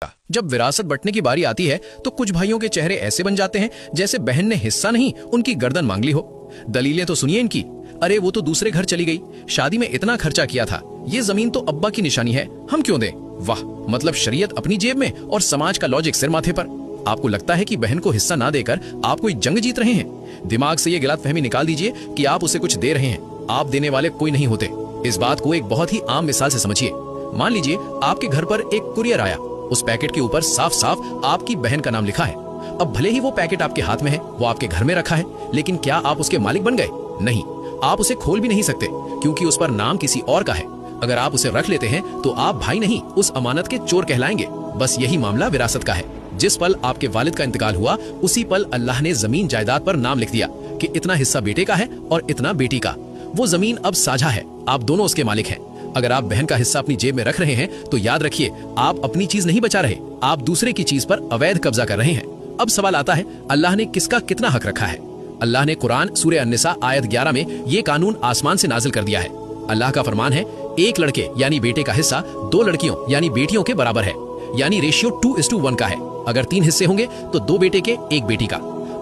जब विरासत बंटने की बारी आती है तो कुछ भाइयों के चेहरे ऐसे बन जाते हैं जैसे बहन ने हिस्सा नहीं उनकी गर्दन मांग ली हो। दलीलें तो सुनिए इनकी। अरे वो तो दूसरे घर चली गई, शादी में इतना खर्चा किया था, ये जमीन तो अब्बा की निशानी है, हम क्यों दें। वाह, मतलब शरीयत अपनी जेब में और समाज का लॉजिक सिर माथे पर। आपको लगता है कि बहन को हिस्सा ना देकर आप कोई जंग जीत रहे हैं। दिमाग से ये गलतफहमी निकाल दीजिए कि आप उसे कुछ दे रहे हैं, आप देने वाले कोई नहीं होते। इस बात को एक बहुत ही आम मिसाल से समझिए। मान लीजिए आपके घर पर एक कुरियर आया, उस पैकेट के ऊपर साफ साफ आपकी बहन का नाम लिखा है। अब भले ही वो पैकेट आपके हाथ में है, वो आपके घर में रखा है, लेकिन क्या आप उसके मालिक बन गए? नहीं, आप उसे खोल भी नहीं सकते क्योंकि उस पर नाम किसी और का है। अगर आप उसे रख लेते हैं तो आप भाई नहीं, उस अमानत के चोर कहलाएंगे। बस यही मामला विरासत का है। जिस पल आपके वालिद का इंतकाल हुआ, उसी पल अल्लाह ने जमीन जायदाद पर नाम लिख दिया कि इतना हिस्सा बेटे का है और इतना बेटी का। वो जमीन अब साझा है, आप दोनों उसके मालिक हैं। अगर आप बहन का हिस्सा अपनी जेब में रख रहे हैं तो याद रखिए, आप अपनी चीज नहीं बचा रहे, आप दूसरे की चीज पर अवैध कब्जा कर रहे हैं। अब सवाल आता है, अल्लाह ने किसका कितना हक रखा है? अल्लाह ने कुरान सूरह अन-निसा आयत 11 में ये कानून आसमान से नाजिल कर दिया है। अल्लाह का फरमान है, एक लड़के यानी बेटे का हिस्सा 2 लड़कियों यानी बेटियों के बराबर है, यानी रेशियो 2:1 का है। अगर 3 हिस्से होंगे तो 2 बेटे के 1 बेटी का।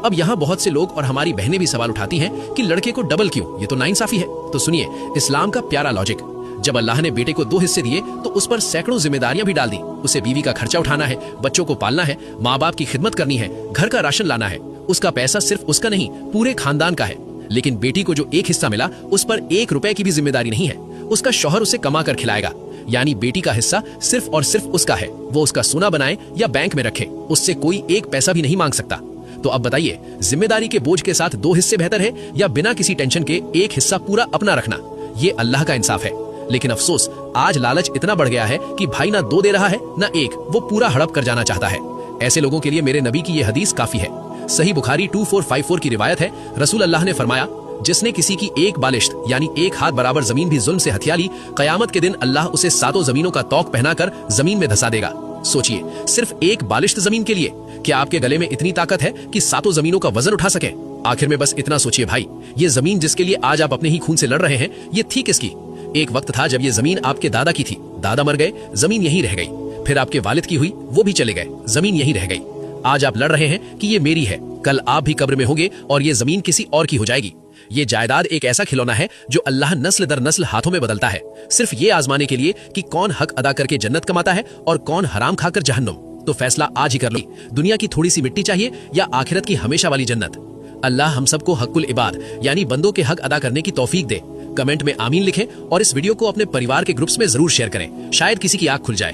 अब यहाँ बहुत से लोग और हमारी बहनें भी सवाल उठाती हैं कि लड़के को डबल क्यों, ये तो नाइंसाफी है। तो सुनिए इस्लाम का प्यारा लॉजिक। जब अल्लाह ने बेटे को 2 हिस्से दिए तो उस पर सैकड़ों जिम्मेदारियां भी डाल दी। उसे बीवी का खर्चा उठाना है, बच्चों को पालना है, माँ बाप की खिदमत करनी है, घर का राशन लाना है। उसका पैसा सिर्फ उसका नहीं, पूरे खानदान का है। लेकिन बेटी को जो 1 हिस्सा मिला, उस पर 1 रुपए की भी जिम्मेदारी नहीं है। उसका शौहर उसे कमा कर खिलाएगा, यानी बेटी का हिस्सा सिर्फ और सिर्फ उसका है। वो उसका सोना बनाए या बैंक में रखे, उससे कोई 1 पैसा भी नहीं मांग सकता। तो अब बताइए, जिम्मेदारी के बोझ के साथ 2 हिस्से बेहतर है या बिना किसी टेंशन के 1 हिस्सा पूरा अपना रखना? ये अल्लाह का इंसाफ है। लेकिन अफसोस, आज लालच इतना बढ़ गया है कि भाई ना 2 दे रहा है ना 1, वो पूरा हड़प कर जाना चाहता है। ऐसे लोगों के लिए मेरे नबी की ये हदीस काफी है। सही बुखारी 2454 की रिवायत है, रसूल अल्लाह ने फरमाया, जिसने किसी की 1 बालिश्त यानी 1 हाथ बराबर जमीन भी जुल्म से हथिया ली, कयामत के दिन अल्लाह उसे 7 जमीनों का तौक पहनाकर जमीन में धसा देगा। सोचिए, सिर्फ 1 बालिश्त जमीन के लिए क्या आपके गले में इतनी ताकत है कि 7 जमीनों का वजन उठा सके? आखिर में बस इतना सोचिए भाई, ये जमीन जिसके लिए आज आप अपने ही खून से लड़ रहे हैं, ये थी किसकी? एक वक्त था जब ये जमीन आपके दादा की थी, दादा मर गए, जमीन यहीं रह गई। फिर आपके वालिद की हुई, वो भी चले गए, जमीन यहीं रह गई। आज आप लड़ रहे हैं कि ये मेरी है, कल आप भी कब्र में होंगे और ये जमीन किसी और की हो जाएगी। ये जायदाद एक ऐसा खिलौना है जो अल्लाह नस्ल दर नस्ल हाथों में बदलता है, सिर्फ ये आजमाने के लिए कि कौन हक अदा करके जन्नत कमाता है और कौन हराम खाकर जहन्नुम। तो फैसला आज ही कर लो, दुनिया की थोड़ी सी मिट्टी चाहिए या आखिरत की हमेशा वाली जन्नत। अल्लाह हम सबको हक़ुल इबाद यानी बंदों के हक अदा करने की तौफीक दे। कमेंट में आमीन लिखें और इस वीडियो को अपने परिवार के ग्रुप्स में जरूर शेयर करें, शायद किसी की आंख खुल जाए।